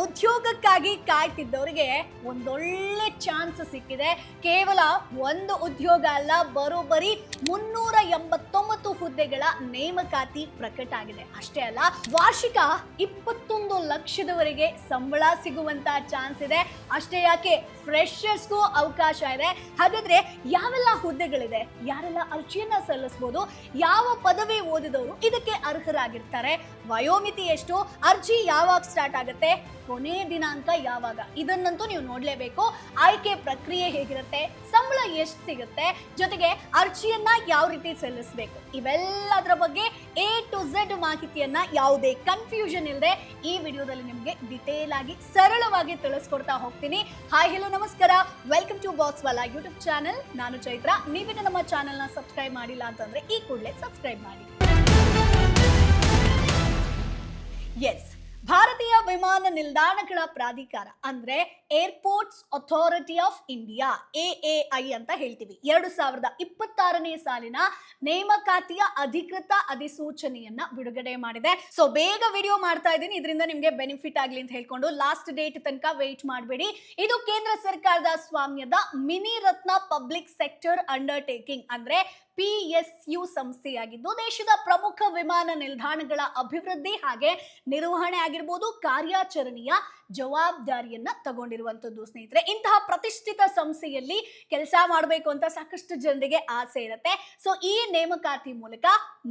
ಉದ್ಯೋಗಕ್ಕಾಗಿ ಕಾಯ್ತಿದ್ದವರಿಗೆ ಒಂದೊಳ್ಳೆ ಚಾನ್ಸ್ ಸಿಕ್ಕಿದೆ. ಕೇವಲ ಒಂದು ಉದ್ಯೋಗ ಅಲ್ಲ, ಬರೋಬ್ಬರಿ 389 ಹುದ್ದೆಗಳ ನೇಮಕಾತಿ ಪ್ರಕಟ ಆಗಿದೆ. ಅಷ್ಟೇ ಅಲ್ಲ, ವಾರ್ಷಿಕ 21 ಲಕ್ಷದವರೆಗೆ ಸಂಬಳ ಸಿಗುವಂತ ಚಾನ್ಸ್ ಇದೆ. ಅಷ್ಟೇ ಯಾಕೆ, ಫ್ರೆಶರ್ಸ್ಗೂ ಅವಕಾಶ ಇದೆ. ಹಾಗಾದ್ರೆ ಯಾವೆಲ್ಲ ಹುದ್ದೆಗಳಿದೆ, ಯಾರೆಲ್ಲ ಅರ್ಜಿಯನ್ನ ಸಲ್ಲಿಸಬಹುದು, ಯಾವ ಪದವಿ ಓದಿದವರು ಇದಕ್ಕೆ ಅರ್ಹರಾಗಿರ್ತಾರೆ, ವಯೋಮಿತಿ ಎಷ್ಟು, ಅರ್ಜಿ ಯಾವಾಗ ಸ್ಟಾರ್ಟ್ ಆಗುತ್ತೆ, ಕೊನೆ ದಿನಾಂಕ ಯಾವಾಗ, ಇದನ್ನಂತೂ ನೀವು ನೋಡ್ಲೇಬೇಕು. ಆಯ್ಕೆ ಪ್ರಕ್ರಿಯೆ ಹೇಗಿರುತ್ತೆ, ಸಂಬಳ ಎಷ್ಟು ಸಿಗುತ್ತೆ, ಜೊತೆಗೆ ಅರ್ಜಿಯನ್ನ ಯಾವ ರೀತಿ ಸಲ್ಲಿಸಬೇಕು, ಇವೆಲ್ಲದರ ಬಗ್ಗೆ A to Z ಮಾಹಿತಿಯನ್ನ ಯಾವುದೇ ಕನ್ಫ್ಯೂಷನ್ ಇಲ್ಲದೆ ಈ ವಿಡಿಯೋದಲ್ಲಿ ನಿಮಗೆ ಡಿಟೇಲ್ ಆಗಿ ಸರಳವಾಗಿ ತಿಳಿಸ್ಕೊಡ್ತಾ ಹೋಗ್ತೀನಿ. ಹಾಯ್ ಹೆಲೋ ನಮಸ್ಕಾರ, welcome to Boss Wala YouTube channel. ನಾನು ಚೈತ್ರ. ನೀವಿನ್ನು ನಮ್ಮ ಚಾನೆಲ್ನ ಸಬ್ಸ್ಕ್ರೈಬ್ ಮಾಡಿಲ್ಲ ಅಂತಂದ್ರೆ ಈ ಕೂಡಲೇ ಸಬ್ಸ್ಕ್ರೈಬ್ ಮಾಡಿ. ಎಸ್, ಭಾರತೀಯ ವಿಮಾನ ನಿಲ್ದಾಣಗಳ ಪ್ರಾಧಿಕಾರ ಅಂದ್ರೆ airports authority of India, AAI ಅಂತ ಹೇಳ್ತೀವಿ, 2026ನೇ ಸಾಲಿನ ನೇಮಕಾತಿಯ ಅಧಿಕೃತ ಅಧಿಸೂಚನೆಯನ್ನ ಬಿಡುಗಡೆ ಮಾಡಿದೆ. ಸೊ ಬೇಗ ವಿಡಿಯೋ ಮಾಡ್ತಾ ಇದ್ದೀನಿ, ಇದರಿಂದ ನಿಮ್ಗೆ ಬೆನಿಫಿಟ್ ಆಗ್ಲಿ ಅಂತ ಹೇಳ್ಕೊಂಡು ಲಾಸ್ಟ್ ಡೇಟ್ ತನಕ ವೇಟ್ ಮಾಡಬೇಡಿ. ಇದು ಕೇಂದ್ರ ಸರ್ಕಾರದ ಸ್ವಾಮ್ಯದ ಮಿನಿ ರತ್ನ ಪಬ್ಲಿಕ್ ಸೆಕ್ಟರ್ ಅಂಡರ್ಟೇಕಿಂಗ್ ಅಂದ್ರೆ PSU ಸಂಸ್ಥೆಯಾಗಿದ್ದು, ದೇಶದ ಪ್ರಮುಖ ವಿಮಾನ ನಿಲ್ದಾಣಗಳ ಅಭಿವೃದ್ಧಿ ಹಾಗೆ ನಿರ್ವಹಣೆ ಆಗಿರ್ಬೋದು, ಕಾರ್ಯಾಚರಣೆಯ ಜವಾಬ್ದಾರಿಯನ್ನ ತಗೊಂಡಿರುವಂತದ್ದು. ಸ್ನೇಹಿತರೆ, ಇಂತಹ ಪ್ರತಿಷ್ಠಿತ ಸಂಸ್ಥೆಯಲ್ಲಿ ಕೆಲಸ ಮಾಡಬೇಕು ಅಂತ ಸಾಕಷ್ಟು ಜನರಿಗೆ ಆಸೆ ಇರುತ್ತೆ. ಸೊ ಈ ನೇಮಕಾತಿ ಮೂಲಕ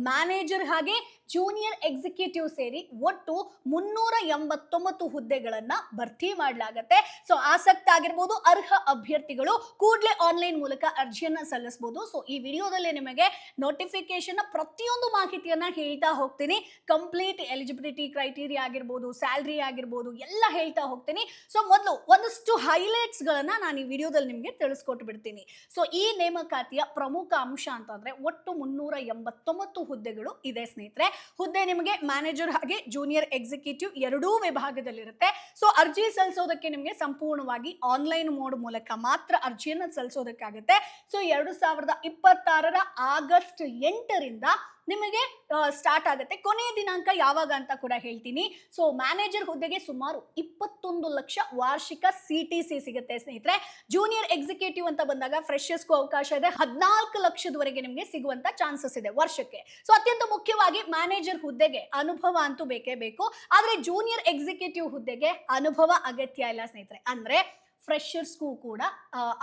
ಮ್ಯಾನೇಜರ್ ಹಾಗೆ ಜೂನಿಯರ್ ಎಕ್ಸಿಕ್ಯೂಟಿವ್ ಸೇರಿ ಒಟ್ಟು 389 ಹುದ್ದೆಗಳನ್ನ ಭರ್ತಿ ಮಾಡಲಾಗತ್ತೆ. ಸೊ ಆಸಕ್ತ ಆಗಿರ್ಬೋದು ಅರ್ಹ ಅಭ್ಯರ್ಥಿಗಳು ಕೂಡಲೇ ಆನ್ಲೈನ್ ಮೂಲಕ ಅರ್ಜಿಯನ್ನ ಸಲ್ಲಿಸಬಹುದು. ಸೊ ಈ ವಿಡಿಯೋದಲ್ಲಿ ನಿಮಗೆ ನೋಟಿಫಿಕೇಶನ್ ಪ್ರತಿಯೊಂದು ಮಾಹಿತಿಯನ್ನ ಹೇಳ್ತಾ ಹೋಗ್ತೀನಿ. ಕಂಪ್ಲೀಟ್ ಎಲಿಜಿಬಿಲಿಟಿ ಕ್ರೈಟೀರಿಯಾ ಆಗಿರ್ಬೋದು, ಸ್ಯಾಲರಿ ಆಗಿರ್ಬೋದು, ಎಲ್ಲ ಹೇಳ್ತಾ ಹೋಗ್ತೀನಿ. ಸೊ ಮೊದಲು ಒಂದಷ್ಟು ಹೈಲೈಟ್ಸ್ ಗಳನ್ನ ನಾನು ಈ ವಿಡಿಯೋದಲ್ಲಿ ನಿಮಗೆ ತಿಳಿಸ್ಕೊಟ್ಟು ಬಿಡ್ತೀನಿ. ಸೊ ಈ ನೇಮಕಾತಿಯ ಪ್ರಮುಖ ಅಂಶ ಅಂತಂದ್ರೆ ಒಟ್ಟು 389 ಹುದ್ದೆಗಳು ಇದೆ ಸ್ನೇಹಿತರೆ. ಹುದ್ದೆ ನಿಮಗೆ ಮ್ಯಾನೇಜರ್ ಹಾಗೆ ಜೂನಿಯರ್ ಎಕ್ಸಿಕ್ಯೂಟಿವ್ ಎರಡೂ ವಿಭಾಗದಲ್ಲಿರುತ್ತೆ. ಸೊ ಅರ್ಜಿ ಸಲ್ಲಿಸೋದಕ್ಕೆ ನಿಮಗೆ ಸಂಪೂರ್ಣವಾಗಿ ಆನ್ಲೈನ್ ಮೋಡ್ ಮೂಲಕ ಮಾತ್ರ ಅರ್ಜಿಯನ್ನು ಸಲ್ಲಿಸೋದಕ್ಕಾಗುತ್ತೆ. ಸೊ 2026 ಆಗಸ್ಟ್ 8ರಿಂದ ನಿಮಗೆ ಸ್ಟಾರ್ಟ್ ಆಗುತ್ತೆ. ಕೊನೆಯ ದಿನಾಂಕ ಯಾವಾಗ ಅಂತ ಕೂಡ ಹೇಳ್ತೀನಿ. ಸೊ ಮ್ಯಾನೇಜರ್ ಹುದ್ದೆಗೆ ಸುಮಾರು 21 ಲಕ್ಷ ವಾರ್ಷಿಕ CTC ಸಿಗುತ್ತೆ ಸ್ನೇಹಿತರೆ. ಜೂನಿಯರ್ ಎಕ್ಸಿಕ್ಯೂಟಿವ್ ಅಂತ ಬಂದಾಗ ಫ್ರೆಶರ್ಸ್ಗೂ ಅವಕಾಶ ಇದೆ. 14 ಲಕ್ಷದವರೆಗೆ ನಿಮಗೆ ಸಿಗುವಂತ ಚಾನ್ಸಸ್ ಇದೆ ವರ್ಷಕ್ಕೆ. ಸೊ ಅತ್ಯಂತ ಮುಖ್ಯವಾಗಿ ಮ್ಯಾನೇಜರ್ ಹುದ್ದೆಗೆ ಅನುಭವ ಅಂತೂ ಬೇಕೇ ಬೇಕು. ಆದ್ರೆ ಜೂನಿಯರ್ ಎಕ್ಸಿಕ್ಯೂಟಿವ್ ಹುದ್ದೆಗೆ ಅನುಭವ ಅಗತ್ಯ ಇಲ್ಲ ಸ್ನೇಹಿತರೆ. ಅಂದ್ರೆ ಫ್ರೆಶರ್ಸ್ಗೂ ಕೂಡ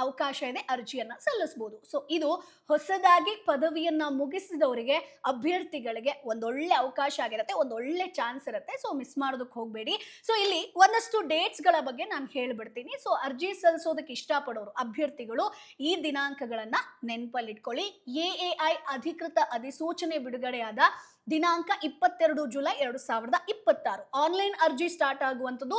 ಅವಕಾಶ ಇದೆ, ಅರ್ಜಿಯನ್ನ ಸಲ್ಲಿಸಬಹುದು. ಸೊ ಇದು ಹೊಸದಾಗಿ ಪದವಿಯನ್ನ ಮುಗಿಸಿದವರಿಗೆ, ಅಭ್ಯರ್ಥಿಗಳಿಗೆ ಒಂದೊಳ್ಳೆ ಅವಕಾಶ ಆಗಿರುತ್ತೆ, ಒಂದೊಳ್ಳೆ ಚಾನ್ಸ್ ಇರುತ್ತೆ. ಸೊ ಮಿಸ್ ಮಾಡೋದಕ್ಕೆ ಹೋಗಬೇಡಿ. ಸೊ ಇಲ್ಲಿ ಒಂದಷ್ಟು ಡೇಟ್ಸ್ ಗಳ ಬಗ್ಗೆ ನಾನು ಹೇಳ್ಬಿಡ್ತೀನಿ. ಸೊ ಅರ್ಜಿ ಸಲ್ಲಿಸೋದಕ್ಕೆ ಇಷ್ಟಪಡೋರು ಅಭ್ಯರ್ಥಿಗಳು ಈ ದಿನಾಂಕಗಳನ್ನ ನೆನಪಲ್ಲಿಟ್ಕೊಳ್ಳಿ. AAI ಅಧಿಕೃತ ಅಧಿಸೂಚನೆ ಬಿಡುಗಡೆಯಾದ ದಿನಾಂಕ 22 ಜುಲೈ 2026. ಆನ್ಲೈನ್ ಅರ್ಜಿ ಸ್ಟಾರ್ಟ್ ಆಗುವಂಥದ್ದು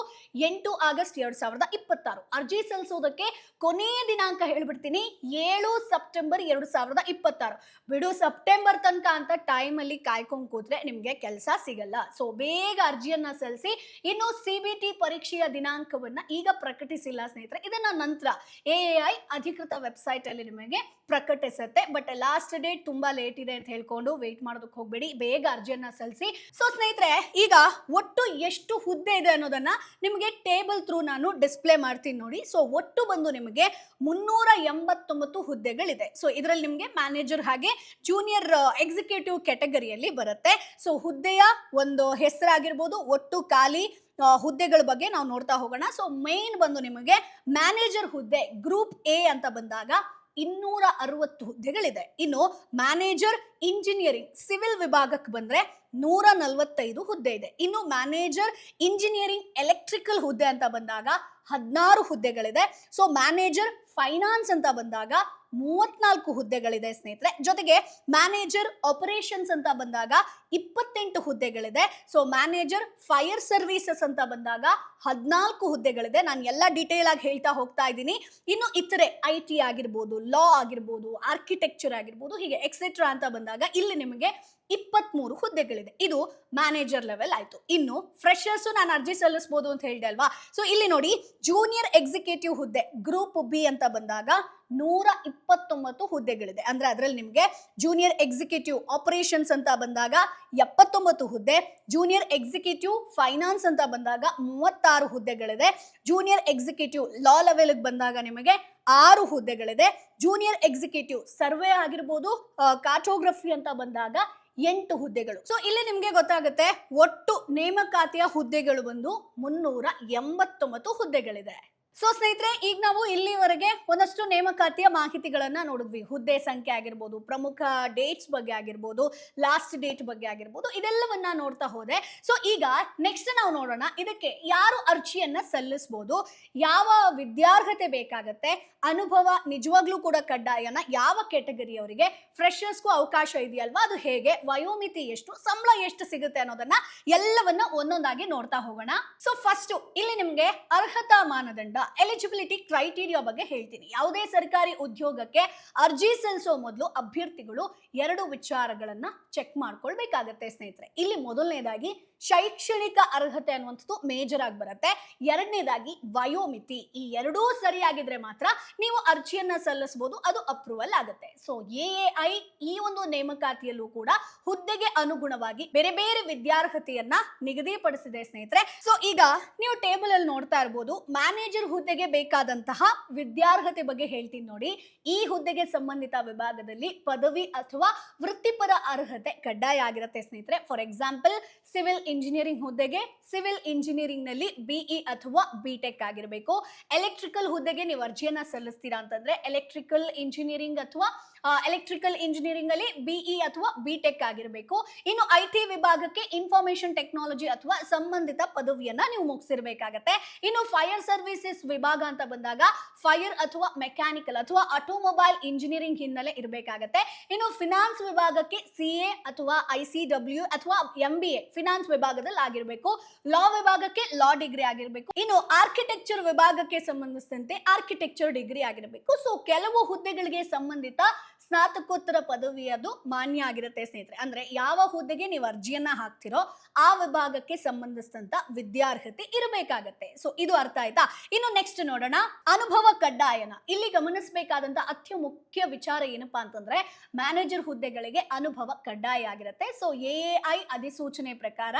8 ಆಗಸ್ಟ್ 2026. ಅರ್ಜಿ ಸಲ್ಲಿಸೋದಕ್ಕೆ ಕೊನೆಯ ದಿನಾಂಕ ಹೇಳ್ಬಿಡ್ತೀನಿ, 7 ಸೆಪ್ಟೆಂಬರ್ 2026. ಬಿಡು ಸೆಪ್ಟೆಂಬರ್ ತನಕ ಅಂತ ಟೈಮ್ ಅಲ್ಲಿ ಕಾಯ್ಕೊಂಡ್ ಕೂತ್ರೆ ನಿಮ್ಗೆ ಕೆಲಸ ಸಿಗಲ್ಲ. ಸೊ ಬೇಗ ಅರ್ಜಿಯನ್ನ ಸಲ್ಲಿಸಿ. ಇನ್ನು CBT ಪರೀಕ್ಷೆಯ ದಿನಾಂಕವನ್ನ ಈಗ ಪ್ರಕಟಿಸಿಲ್ಲ ಸ್ನೇಹಿತರೆ, ಇದನ್ನ ನಂತರ AAI ಅಧಿಕೃತ ವೆಬ್ಸೈಟ್ ಅಲ್ಲಿ ನಿಮಗೆ ಪ್ರಕಟಿಸುತ್ತೆ. ಬಟ್ ಲಾಸ್ಟ್ ಡೇಟ್ ತುಂಬಾ ಲೇಟ್ ಇದೆ ಅಂತ ಹೇಳ್ಕೊಂಡು ವೇಟ್ ಮಾಡೋದಕ್ಕೆ ಹೋಗ್ಬೇಡಿ, ಬೇಗ ಅರ್ಜಿಯನ್ನ ಸಲ್ಲಿಸಿ. ಸೊ ಸ್ನೇಹಿತರೆ, ಈಗ ಒಟ್ಟು ಎಷ್ಟು ಹುದ್ದೆ ಇದೆ ಅನ್ನೋದನ್ನ ನಿಮಗೆ ಟೇಬಲ್ ಥ್ರೂ ನಾನು ಡಿಸ್ಪ್ಲೇ ಮಾಡ್ತೀನಿ ನೋಡಿ. ಸೊ ಒಟ್ಟು ಬಂದು ನಿಮಗೆ 389 ಹುದ್ದೆಗಳಿದೆ. ಸೊ ಇದರಲ್ಲಿ ನಿಮಗೆ ಮ್ಯಾನೇಜರ್ ಹಾಗೆ ಜೂನಿಯರ್ ಎಕ್ಸಿಕ್ಯೂಟಿವ್ ಕ್ಯಾಟಗರಿಯಲ್ಲಿ ಬರುತ್ತೆ. ಸೊ ಹುದ್ದೆಯ ಒಂದು ಹೆಸರಾಗಿರ್ಬೋದು, ಒಟ್ಟು ಖಾಲಿ ಹುದ್ದೆಗಳ ಬಗ್ಗೆ ನಾವು ನೋಡ್ತಾ ಹೋಗೋಣ. ಸೊ ಮೇನ್ ಬಂದು ನಿಮಗೆ ಮ್ಯಾನೇಜರ್ ಹುದ್ದೆ ಗ್ರೂಪ್ A ಅಂತ ಬಂದಾಗ 260 ಹುದ್ದೆಗಳಿದೆ. ಇನ್ನು ಮ್ಯಾನೇಜರ್ ಇಂಜಿನಿಯರಿಂಗ್ ಸಿವಿಲ್ ವಿಭಾಗಕ್ಕೆ ಬಂದ್ರೆ 145 ಹುದ್ದೆ ಇದೆ. ಇನ್ನು ಮ್ಯಾನೇಜರ್ ಇಂಜಿನಿಯರಿಂಗ್ ಎಲೆಕ್ಟ್ರಿಕಲ್ ಹುದ್ದೆ ಅಂತ ಬಂದಾಗ 16 ಹುದ್ದೆಗಳಿದೆ. ಸೊ ಮ್ಯಾನೇಜರ್ ಫೈನಾನ್ಸ್ ಅಂತ ಬಂದಾಗ 34 ಹುದ್ದೆಗಳಿದೆ ಸ್ನೇಹಿತರೆ. ಜೊತೆಗೆ ಮ್ಯಾನೇಜರ್ ಆಪರೇಷನ್ಸ್ ಅಂತ ಬಂದಾಗ 28 ಹುದ್ದೆಗಳಿದೆ. ಸೊ ಮ್ಯಾನೇಜರ್ ಫೈರ್ ಸರ್ವಿಸಸ್ ಅಂತ ಬಂದಾಗ 14 ಹುದ್ದೆಗಳಿದೆ. ನಾನು ಎಲ್ಲ ಡೀಟೇಲ್ ಆಗಿ ಹೇಳ್ತಾ ಹೋಗ್ತಾ ಇದ್ದೀನಿ. ಇನ್ನು ಇತರೆ IT ಆಗಿರ್ಬೋದು, ಲಾ ಆಗಿರ್ಬೋದು, ಆರ್ಕಿಟೆಕ್ಚರ್ ಆಗಿರ್ಬೋದು, ಹೀಗೆ ಎಕ್ಸೆಟ್ರಾ ಅಂತ ಬಂದಾಗ ಇಲ್ಲಿ ನಿಮಗೆ 23 ಹುದ್ದೆಗಳಿದೆ. ಇದು ಮ್ಯಾನೇಜರ್ ಲೆವೆಲ್ ಆಯ್ತು. ಇನ್ನು ಫ್ರೆಶರ್ಸ್ ನಾನು ಅರ್ಜಿ ಸಲ್ಲಿಸಬಹುದು ಅಂತ ಹೇಳಿದೆ ಅಲ್ವಾ. ಸೊ ಇಲ್ಲಿ ನೋಡಿ, ಜೂನಿಯರ್ ಎಕ್ಸಿಕ್ಯೂಟಿವ್ ಹುದ್ದೆ ಗ್ರೂಪ್ B ಅಂತ ಬಂದಾಗ 129 ಹುದ್ದೆಗಳಿದೆ. ಅಂದ್ರೆ ಅದರಲ್ಲಿ ನಿಮಗೆ ಜೂನಿಯರ್ ಎಕ್ಸಿಕ್ಯೂಟಿವ್ ಆಪರೇಷನ್ಸ್ ಅಂತ ಬಂದಾಗ 79 ಹುದ್ದೆ, ಜೂನಿಯರ್ ಎಕ್ಸಿಕ್ಯೂಟಿವ್ ಫೈನಾನ್ಸ್ ಅಂತ ಬಂದಾಗ 36 ಹುದ್ದೆಗಳಿದೆ, ಜೂನಿಯರ್ ಎಕ್ಸಿಕ್ಯೂಟಿವ್ ಲಾ ಲೆವೆಲ್ ಬಂದಾಗ ನಿಮಗೆ 6 ಹುದ್ದೆಗಳಿದೆ, ಜೂನಿಯರ್ ಎಕ್ಸಿಕ್ಯೂಟಿವ್ ಸರ್ವೆ ಆಗಿರ್ಬೋದು, ಕಾರ್ಟೋಗ್ರಫಿ ಅಂತ ಬಂದಾಗ 8 ಹುದ್ದೆಗಳು. ಸೊ ಇಲ್ಲಿ ನಿಮ್ಗೆ ಗೊತ್ತಾಗುತ್ತೆ ಒಟ್ಟು ನೇಮಕಾತಿಯ ಹುದ್ದೆಗಳು ಬಂದು 389 ಹುದ್ದೆಗಳಿದೆ. ಸೊ ಸ್ನೇಹಿತರೆ, ಈಗ ನಾವು ಇಲ್ಲಿವರೆಗೆ ಒಂದಷ್ಟು ನೇಮಕಾತಿಯ ಮಾಹಿತಿಗಳನ್ನ ನೋಡಿದ್ವಿ. ಹುದ್ದೆ ಸಂಖ್ಯೆ ಆಗಿರ್ಬೋದು, ಪ್ರಮುಖ ಡೇಟ್ಸ್ ಬಗ್ಗೆ ಆಗಿರ್ಬೋದು, ಲಾಸ್ಟ್ ಡೇಟ್ ಬಗ್ಗೆ ಆಗಿರ್ಬೋದು, ಇದೆಲ್ಲವನ್ನ ನೋಡ್ತಾ ಹೋದೆ. ಸೊ ಈಗ ನೆಕ್ಸ್ಟ್ ನಾವು ನೋಡೋಣ, ಇದಕ್ಕೆ ಯಾರು ಅರ್ಜಿಯನ್ನ ಸಲ್ಲಿಸಬಹುದು, ಯಾವ ವಿದ್ಯಾರ್ಹತೆ ಬೇಕಾಗತ್ತೆ, ಅನುಭವ ನಿಜವಾಗ್ಲೂ ಕೂಡ ಕಡ್ಡಾಯನ, ಯಾವ ಕೆಟಗರಿಯವರಿಗೆ, ಫ್ರೆಶರ್ಸ್ಗೂ ಅವಕಾಶ ಇದೆಯಲ್ವಾ, ಅದು ಹೇಗೆ, ವಯೋಮಿತಿ ಎಷ್ಟು, ಸಂಬಳ ಎಷ್ಟು ಸಿಗುತ್ತೆ ಅನ್ನೋದನ್ನ ಎಲ್ಲವನ್ನ ಒಂದೊಂದಾಗಿ ನೋಡ್ತಾ ಹೋಗೋಣ. ಸೊ ಫಸ್ಟ್ ಇಲ್ಲಿ ನಿಮ್ಗೆ ಅರ್ಹತಾ ಮಾನದಂಡ, ಎಲಿಜಿಬಿಲಿಟಿ ಕ್ರೈಟೀರಿಯಾ ಬಗ್ಗೆ ಹೇಳ್ತೀನಿ. ಯಾವುದೇ ಸರ್ಕಾರಿ ಉದ್ಯೋಗಕ್ಕೆ ಅರ್ಜಿ ಸಲ್ಲಿಸೋ ಮೊದಲು ಅಭ್ಯರ್ಥಿಗಳು 2 ವಿಚಾರಗಳನ್ನ ಚೆಕ್ ಮಾಡ್ಕೊಳ್ಬೇಕಾಗತ್ತೆ ಸ್ನೇಹಿತರೆ. ಇಲ್ಲಿ ಮೊದಲನೇದಾಗಿ ಶೈಕ್ಷಣಿಕ ಅರ್ಹತೆ ಅನ್ನುವಂಥದ್ದು ಮೇಜರ್ ಆಗಿ ಬರುತ್ತೆ. ಎರಡನೇದಾಗಿ ವಯೋಮಿತಿ. ಈ ಎರಡೂ ಸರಿಯಾಗಿದ್ರೆ ಮಾತ್ರ ನೀವು ಅರ್ಜಿಯನ್ನ ಸಲ್ಲಿಸಬಹುದು, ಅದು ಅಪ್ರೂವಲ್ ಆಗುತ್ತೆ. ಸೊ ಎಎಐ ಈ ಒಂದು ನೇಮಕಾತಿಯಲ್ಲೂ ಕೂಡ ಹುದ್ದೆಗೆ ಅನುಗುಣವಾಗಿ ಬೇರೆ ಬೇರೆ ವಿದ್ಯಾರ್ಹತೆಯನ್ನ ನಿಗದಿಪಡಿಸಿದೆ ಸ್ನೇಹಿತರೆ. ಸೊ ಈಗ ನೀವು ಟೇಬಲ್ ಅಲ್ಲಿ ನೋಡ್ತಾ ಇರಬಹುದು, ಮ್ಯಾನೇಜರ್ ಹುದ್ದೆಗೆ ಬೇಕಾದಂತಹ ವಿದ್ಯಾರ್ಹತೆ ಬಗ್ಗೆ ಹೇಳ್ತೀನಿ ನೋಡಿ. ಈ ಹುದ್ದೆಗೆ ಸಂಬಂಧಿತ ವಿಭಾಗದಲ್ಲಿ ಪದವಿ ಅಥವಾ ವೃತ್ತಿಪರ ಅರ್ಹತೆ ಕಡ್ಡಾಯ ಆಗಿರುತ್ತೆ ಸ್ನೇಹಿತರೆ. ಫಾರ್ ಎಕ್ಸಾಂಪಲ್, ಸಿವಿಲ್ ಇಂಜಿನಿಯರಿಂಗ್ ಹುದ್ದೆಗೆ ಸಿವಿಲ್ ಇಂಜಿನಿಯರಿಂಗ್ ನಲ್ಲಿ ಬಿಇ ಅಥವಾ ಬಿಟೆಕ್ ಆಗಿರಬೇಕು. ಎಲೆಕ್ಟ್ರಿಕಲ್ ಹುದ್ದೆಗೆ ನೀವು ಅರ್ಜಿಯನ್ನ ಸಲ್ಲಿಸ್ತೀರಾ ಅಂತಂದ್ರೆ ಎಲೆಕ್ಟ್ರಿಕಲ್ ಇಂಜಿನಿಯರಿಂಗ್ ಅಥವಾ ಎಲೆಕ್ಟ್ರಿಕಲ್ ಇಂಜಿನಿಯರಿಂಗ್ ಅಲ್ಲಿ ಬಿಇ ಅಥವಾ ಬಿಟೆಕ್ ಆಗಿರಬೇಕು. ಇನ್ನು ಐಟಿ ವಿಭಾಗಕ್ಕೆ ಇನ್ಫಾರ್ಮೇಶನ್ ಟೆಕ್ನಾಲಜಿ ಅಥವಾ ಸಂಬಂಧಿತ ಪದವಿಯನ್ನ ನೀವು ಮುಗಿಸಿರ್ಬೇಕಾಗತ್ತೆ. ಇನ್ನು ಫೈರ್ ಸರ್ವಿಸಸ್ ವಿಭಾಗ ಅಂತ ಬಂದಾಗ ಫೈರ್ ಅಥವಾ ಮೆಕ್ಯಾನಿಕಲ್ ಅಥವಾ ಆಟೋಮೊಬೈಲ್ ಇಂಜಿನಿಯರಿಂಗ್ ಹಿನ್ನೆಲೆ ಇರಬೇಕಾಗತ್ತೆ. ಇನ್ನು ಫಿನಾನ್ಸ್ ವಿಭಾಗಕ್ಕೆ ಸಿಎ ಅಥವಾ ಐಸಿಡಬ್ಲ್ಯೂ ಅಥವಾ ಎಂಬಿಎ ಫಿನಾನ್ಸ್ ವಿಭಾಗದಲ್ಲಿ ಆಗಿರಬೇಕು. ಲಾ ವಿಭಾಗಕ್ಕೆ ಲಾ ಡಿಗ್ರಿ ಆಗಿರಬೇಕು. ಇನ್ನು ಆರ್ಕಿಟೆಕ್ಚರ್ ವಿಭಾಗಕ್ಕೆ ಸಂಬಂಧಿಸಿದಂತೆ ಆರ್ಕಿಟೆಕ್ಚರ್ ಡಿಗ್ರಿ ಆಗಿರಬೇಕು. ಸೊ ಕೆಲವು ಹುದ್ದೆಗಳಿಗೆ ಸಂಬಂಧಿತ ಸ್ನಾತಕೋತ್ತರ ಪದವಿ ಅದು ಮಾನ್ಯ ಆಗಿರುತ್ತೆ ಸ್ನೇಹಿತರೆ. ಅಂದ್ರೆ ಯಾವ ಹುದ್ದೆಗೆ ನೀವು ಅರ್ಜಿಯನ್ನ ಹಾಕ್ತಿರೋ ಆ ವಿಭಾಗಕ್ಕೆ ಸಂಬಂಧಿಸಿದಂತ ವಿದ್ಯಾರ್ಹತೆ ಇರಬೇಕಾಗತ್ತೆ. ಸೊ ಇದು ಅರ್ಥ ಆಯ್ತಾ? ಇನ್ನು ನೆಕ್ಸ್ಟ್ ನೋಡೋಣ, ಅನುಭವ ಕಡ್ಡಾಯನ. ಇಲ್ಲಿ ಗಮನಿಸಬೇಕಾದಂತ ಅತ್ಯ ಮುಖ್ಯ ವಿಚಾರ ಏನಪ್ಪಾ ಅಂತಂದ್ರೆ ಮ್ಯಾನೇಜರ್ ಹುದ್ದೆಗಳಿಗೆ ಅನುಭವ ಕಡ್ಡಾಯ ಆಗಿರುತ್ತೆ. ಸೊ ಎಎಐ ಅಧಿಸೂಚನೆ ಪ್ರಕಾರ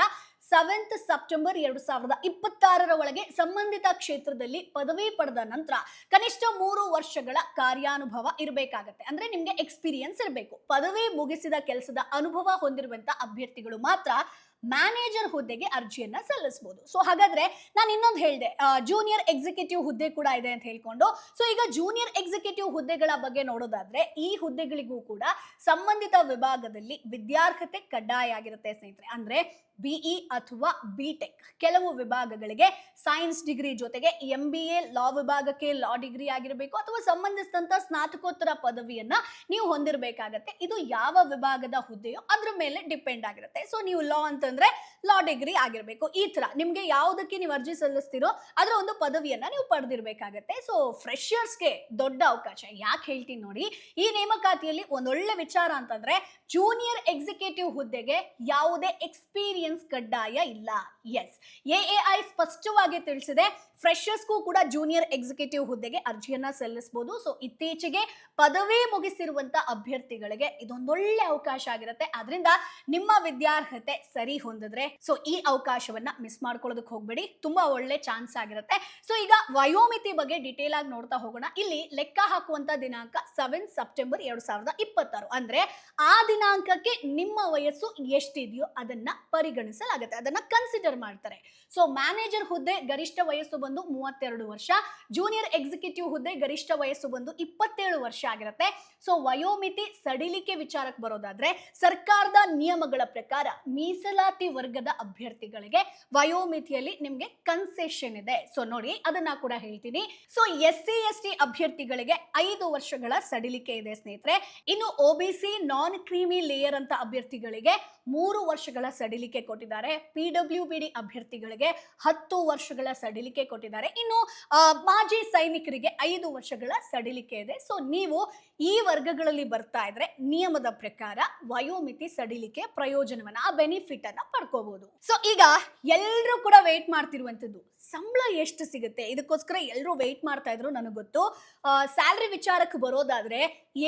7th ಸೆಪ್ಟೆಂಬರ್ 2026 ಒಳಗೆ ಸಂಬಂಧಿತ ಕ್ಷೇತ್ರದಲ್ಲಿ ಪದವಿ ಪಡೆದ ನಂತರ ಕನಿಷ್ಠ 3 ವರ್ಷಗಳ ಕಾರ್ಯಾನುಭವ ಇರಬೇಕಾಗತ್ತೆ. ಅಂದ್ರೆ ನಿಮ್ಗೆ ಎಕ್ಸ್ಪೀರಿಯನ್ಸ್ ಇರಬೇಕು. ಪದವಿ ಮುಗಿಸಿದ ಕೆಲಸದ ಅನುಭವ ಹೊಂದಿರುವಂತ ಅಭ್ಯರ್ಥಿಗಳು ಮಾತ್ರ ಮ್ಯಾನೇಜರ್ ಹುದ್ದೆಗೆ ಅರ್ಜಿಯನ್ನ ಸಲ್ಲಿಸಬಹುದು. ಸೊ ಹಾಗಾದ್ರೆ ನಾನು ಇನ್ನೊಂದು ಹೇಳಿದೆ, ಜೂನಿಯರ್ ಎಕ್ಸಿಕ್ಯೂಟಿವ್ ಹುದ್ದೆ ಕೂಡ ಇದೆ ಅಂತ ಹೇಳ್ಕೊಂಡು. ಸೊ ಈಗ ಜೂನಿಯರ್ ಎಕ್ಸಿಕ್ಯೂಟಿವ್ ಹುದ್ದೆಗಳ ಬಗ್ಗೆ ನೋಡೋದಾದ್ರೆ ಈ ಹುದ್ದೆಗಳಿಗೂ ಕೂಡ ಸಂಬಂಧಿತ ವಿಭಾಗದಲ್ಲಿ ವಿದ್ಯಾರ್ಹತೆ ಕಡ್ಡಾಯ ಆಗಿರುತ್ತೆ ಸ್ನೇಹಿತರೆ. ಅಂದ್ರೆ ಬಿಇ ಅಥವಾ ಬಿಟೆಕ್, ಕೆಲವು ವಿಭಾಗಗಳಿಗೆ ಸೈನ್ಸ್ ಡಿಗ್ರಿ ಜೊತೆಗೆ ಎಂಬಿಎ, ಲಾ ವಿಭಾಗಕ್ಕೆ ಲಾ ಡಿಗ್ರಿ ಆಗಿರಬೇಕು ಅಥವಾ ಸಂಬಂಧಿಸಿದಂತ ಸ್ನಾತಕೋತ್ತರ ಪದವಿಯನ್ನ ನೀವು ಹೊಂದಿರಬೇಕಾಗತ್ತೆ. ಇದು ಯಾವ ವಿಭಾಗದ ಹುದ್ದೆಯೋ ಅದ್ರ ಮೇಲೆ ಡಿಪೆಂಡ್ ಆಗಿರುತ್ತೆ. ಸೊ ನೀವು ಲಾ ಅಂತಂದ್ರೆ ಲಾ ಡಿಗ್ರಿ ಆಗಿರಬೇಕು. ಈ ತರ ನಿಮ್ಗೆ ಯಾವುದಕ್ಕೆ ನೀವು ಅರ್ಜಿ ಸಲ್ಲಿಸ್ತಿರೋ ಅದರ ಒಂದು ಪದವಿಯನ್ನ ನೀವು ಪಡೆದಿರ್ಬೇಕಾಗತ್ತೆ. ಸೊ ಫ್ರೆಶರ್ಸ್ಗೆ ದೊಡ್ಡ ಅವಕಾಶ. ಯಾಕೆ ಹೇಳ್ತೀನಿ ನೋಡಿ, ಈ ನೇಮಕಾತಿಯಲ್ಲಿ ಒಂದೊಳ್ಳೆ ವಿಚಾರ ಅಂತಂದ್ರೆ ಜೂನಿಯರ್ ಎಕ್ಸಿಕ್ಯೂಟಿವ್ ಹುದ್ದೆಗೆ ಯಾವುದೇ ಎಕ್ಸ್ಪೀರಿಯನ್ಸ್ ಕಡ್ಡಾಯ ಇಲ್ಲ. ಎಸ್, ಎಎಐ ಸ್ಪಷ್ಟವಾಗಿ ತಿಳಿಸಿದೆ, ಫ್ರೆಶರ್ಸ್ಗೂ ಕೂಡ ಜೂನಿಯರ್ ಎಕ್ಸಿಕ್ಯೂಟಿವ್ ಹುದ್ದೆಗೆ ಅರ್ಜಿಯನ್ನ ಸಲ್ಲಿಸಬಹುದು. ಸೊ ಇತ್ತೀಚೆಗೆ ಪದವಿ ಮುಗಿಸಿರುವಂತ ಅಭ್ಯರ್ಥಿಗಳಿಗೆ ಇದೊಂದೊಳ್ಳೆ ಅವಕಾಶ ಆಗಿರುತ್ತೆ. ಆದ್ರಿಂದ ನಿಮ್ಮ ವಿದ್ಯಾರ್ಹತೆ ಸರಿ ಹೊಂದಿದ್ರೆ ಸೊ ಈ ಅವಕಾಶವನ್ನ ಮಿಸ್ ಮಾಡ್ಕೊಳ್ಳೋದಕ್ಕೆ ಹೋಗ್ಬೇಡಿ, ತುಂಬಾ ಒಳ್ಳೆ ಚಾನ್ಸ್ ಆಗಿರುತ್ತೆ. ಸೊ ಈಗ ವಯೋಮಿತಿ ಬಗ್ಗೆ ಡಿಟೇಲ್ ಆಗಿ ನೋಡ್ತಾ ಹೋಗೋಣ. ಇಲ್ಲಿ ಲೆಕ್ಕ ಹಾಕುವಂತ ದಿನಾಂಕ 7 ಸೆಪ್ಟೆಂಬರ್ 2026. ಅಂದ್ರೆ ಆ ದಿನಾಂಕಕ್ಕೆ ನಿಮ್ಮ ವಯಸ್ಸು ಎಷ್ಟಿದೆಯೋ ಅದನ್ನ ಪರಿಗಣಿಸಲಾಗುತ್ತೆ, ಅದನ್ನ ಕನ್ಸಿಡರ್ ಮಾಡ್ತಾರೆ. ಸೊ ಮ್ಯಾನೇಜರ್ ಹುದ್ದೆ ಗರಿಷ್ಠ ವಯಸ್ಸು ಬಂದು 32 ವರ್ಷ, ಜೂನಿಯರ್ ಎಕ್ಸಿಕ್ಯೂಟಿವ್ ಹುದ್ದೆ ಗರಿಷ್ಠ ವಯಸ್ಸು ಬಂದು 27 ವರ್ಷ ಆಗಿರುತ್ತೆ. ಸೊ ವಯೋಮಿತಿ ಸಡಿಲಿಕೆ ವಿಚಾರಕ್ಕೆ ಬರೋದಾದ್ರೆ ಸರ್ಕಾರದ ನಿಯಮಗಳ ಪ್ರಕಾರ ಮೀಸಲಾತಿ ವರ್ಗದ ಅಭ್ಯರ್ಥಿಗಳಿಗೆ ವಯೋಮಿತಿಯಲ್ಲಿ ನಿಮ್ಗೆ ಕನ್ಸೆಷನ್ ಇದೆ. ಸೊ ನೋಡಿ ಅದನ್ನ ಕೂಡ ಹೇಳ್ತೀನಿ. ಸೊ ಎಸ್ಸಿ ಎಸ್ಟಿ ಅಭ್ಯರ್ಥಿಗಳಿಗೆ 5 ವರ್ಷಗಳ ಸಡಿಲಿಕೆ ಇದೆ ಸ್ನೇಹಿತರೆ. ಇನ್ನು ಒಬಿಸಿ ನಾನ್ ಕ್ರೀಮಿ ಲೇಯರ್ ಅಂತ ಅಭ್ಯರ್ಥಿಗಳಿಗೆ 3 ವರ್ಷಗಳ ಸಡಿಲಿಕೆ ಕೊಟ್ಟಿದ್ದಾರೆ. PWBD ಅಭ್ಯರ್ಥಿಗಳಿಗೆ 10 ವರ್ಷಗಳ ಸಡಿಲಿಕೆ ಕೊಟ್ಟಿದ್ದಾರೆ. ಇನ್ನು ಮಾಜಿ ಸೈನಿಕರಿಗೆ 5 ವರ್ಷಗಳ ಸಡಿಲಿಕೆ ಇದೆ. ಸೊ ನೀವು ಈ ವರ್ಗಗಳಲ್ಲಿ ಬರ್ತಾ ಇದ್ರೆ ನಿಯಮದ ಪ್ರಕಾರ ವಯೋಮಿತಿ ಸಡಿಲಿಕೆ ಪ್ರಯೋಜನವನ್ನ, ಆ ಬೆನಿಫಿಟ್ ಅನ್ನ ಪಡ್ಕೋಬಹುದು. ಸೊ ಈಗ ಎಲ್ಲರೂ ಕೂಡ ವೇಟ್ ಮಾಡ್ತಿರುವಂತದ್ದು ಸಂಬಳ ಎಷ್ಟು ಸಿಗುತ್ತೆ, ಇದಕ್ಕೋಸ್ಕರ ಎಲ್ಲರೂ ವೇಟ್ ಮಾಡ್ತಾ ಇದ್ರು. ನನಗೆ ಗೊತ್ತು. ಸ್ಯಾಲರಿ ವಿಚಾರಕ್ಕೆ ಬರೋದಾದ್ರೆ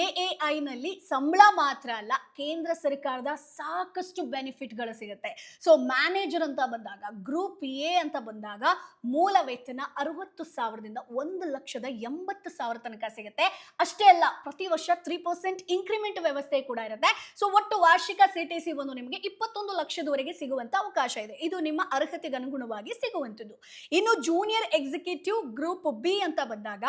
AAI ನಲ್ಲಿ ಸಂಬಳ ಮಾತ್ರ ಅಲ್ಲ, ಕೇಂದ್ರ ಸರ್ಕಾರದ ಸಾಕಷ್ಟು ಬೆನಿಫಿಟ್ಗಳು ಸಿಗುತ್ತೆ. ಸೊ ಮ್ಯಾನೇಜರ್ ಅಂತ ಬಂದಾಗ, ಗ್ರೂಪ್ A ಅಂತ ಬಂದಾಗ ಮೂಲ ವೇತನ 60,000ದಿಂದ 1,80,000 ತನಕ ಸಿಗುತ್ತೆ. ಅಷ್ಟೇ ಅಲ್ಲ, ಪ್ರತಿ ವರ್ಷ 3% ಇನ್ಕ್ರಿಮೆಂಟ್ ವ್ಯವಸ್ಥೆ ಕೂಡ ಇರುತ್ತೆ. ಸೊ ಒಟ್ಟು ವಾರ್ಷಿಕ CTC ಒಂದು ನಿಮಗೆ 21 ಲಕ್ಷದವರೆಗೆ ಸಿಗುವಂತ ಅವಕಾಶ ಇದೆ. ಇದು ನಿಮ್ಮ ಅರ್ಹತೆಗೆ ಅನುಗುಣವಾಗಿ ಸಿಗುವಂತದ್ದು. ಇನ್ನು ಜೂನಿಯರ್ ಎಕ್ಸಿಕ್ಯೂಟಿವ್ ಗ್ರೂಪ್ B ಅಂತ ಬಂದಾಗ